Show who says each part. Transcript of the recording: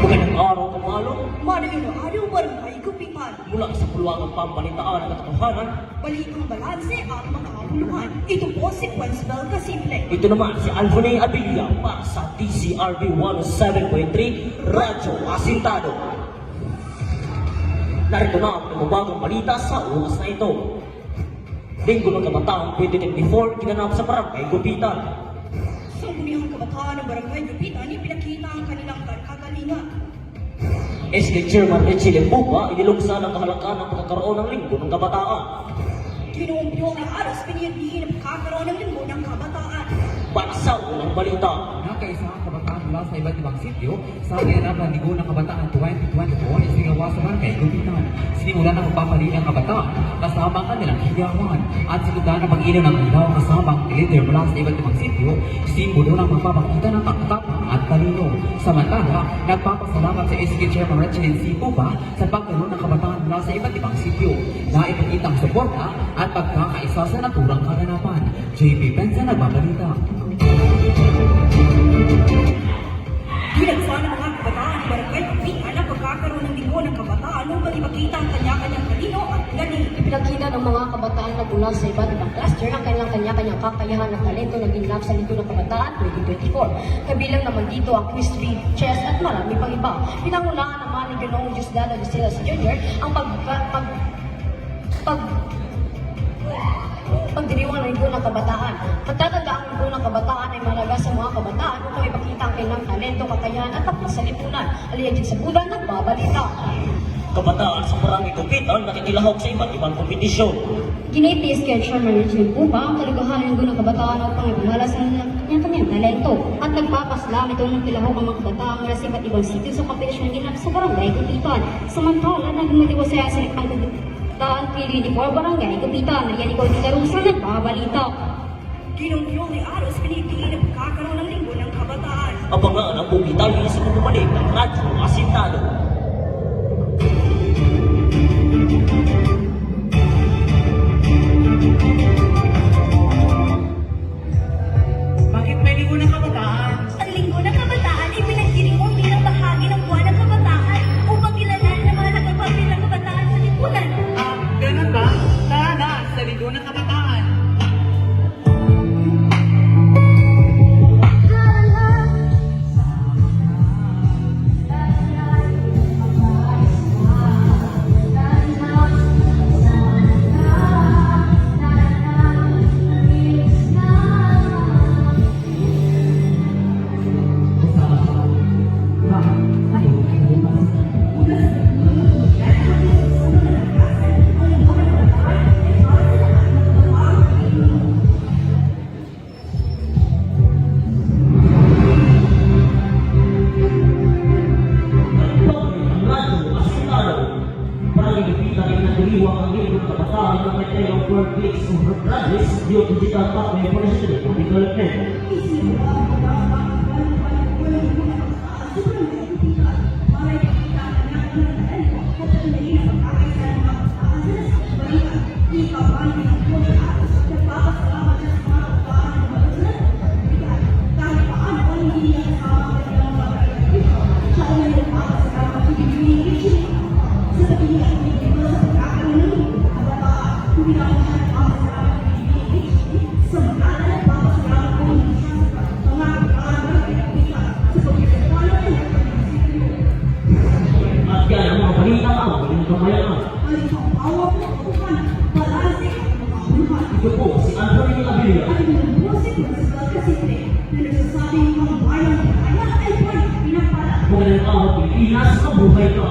Speaker 1: Magandang araw, kapalo.
Speaker 2: Manayong araw barangay gupitan.
Speaker 1: Mula sa pulwangang pampalitaan ng katotohanan,
Speaker 2: Balitang balanse at makakabuluhan. Ito po si Queensville Kasimple.
Speaker 1: ito naman si Alvone Abilia para sa TCRB 107.3 Radyo Asintado. Narito na ang pinabagong balita sa oras na ito. Linggo ng Kabataang 2024 ginanap sa barangay Gupitan.
Speaker 2: Sa unihang kabataan ng barangay gupitan, ipinakita ang kanilang kagalingan.
Speaker 1: SK Chairman Richie Lembuba iniluksa ng kahalagaan ng pagkakaroon ng Linggo ng Kabataan.
Speaker 2: Kinuumpyo ang aras piniyadiin ang pagkakaroon ng linggo ng kabataan.
Speaker 1: Para sa unang balita,
Speaker 3: Nakaisa ang kabataan mula sa iba't ibang sityo sa ginanap Linggo ng Kabataan 2024 ay sinawa sa barangay Gupitan. Sinimulan ang pagpapalili ng kabataan kasama ang kanilang hiyawan at sikutan ng pag-ilaw ng ilaw kasama ang leader mula sa iba't ibang sityo, simbolo ng magpapakita ng takatapang at talino. Samantala, nagpapasalamat sa SK Chairman Residency Pupa sa pagkaroon ng kabataan mula sa iba't ibang sityo na ipakita ang suporta at pagkakaisa sa naturang kaganapan. JP Pensa nagbabalita.
Speaker 2: Ginagsa ng mga kabataan ng barangay gupitan ang pagkakaroon ng linggo ng kabataan upang ipakita ang kanya-kanyang talino at galing.
Speaker 4: Ipinakita ng mga kabataan na mula sa iba't ibang cluster ang kanilang kanya-kanyang kakayahan at talento na ginlap sa Linggo ng Kabataan 2024. Kabilang naman dito ang history, chess at marami pang iba. Pinangunahan naman ni Ginoong Diosdado de Silas Jr. ang pagdiriwang ng Linggo ng Kabataan. Pagtatanda ang Linggo ng Kabataan ay mahalaga sa mga kabataan upang ipakita ang kanilang talento, kakayahan at takbo sa lipunan. Aliyajin sa bulan, nagbabalita.
Speaker 1: kabataan sa barangay Gupitan nakikilahok sa iba't ibang kompetisyon.
Speaker 4: Ginitis kay Chairman Richard Pupa ang kalagahan ng Linggo ng Kabataan upang ipamala sa kanyang talento at nagpapaslam ito ng kilahok ang mga kabataan mula sa iba't ibang sitio sa kompetisyon ng ginap sa barangay Gupitan. Samantala, nagmatiwasaya sa pangkabataan pili ni Por Barangay Gupitan na yan ikaw dinarong sa nagbabalita.
Speaker 2: Kinumpyo ni Aros pinipiin ang pagkakaroon ng linggo ng kabataan.
Speaker 1: Abangan ang buong detalye sa pagpapalik ng Radyo Asintado.
Speaker 3: Bakit may Linggo ng Kabataan?
Speaker 2: Ang linggo ng kabataan ay pinagdiriwang bilang bahagi ng buwan ng kabataan upang kilalanin ang mahalagang papel ng kabataan sa lipunan.
Speaker 3: Ganun ba? Tara na sa Linggo ng Kabataan.
Speaker 1: Ito po si Alvone Abilia. Magandang araw, Pilipinas, mabuhay ka.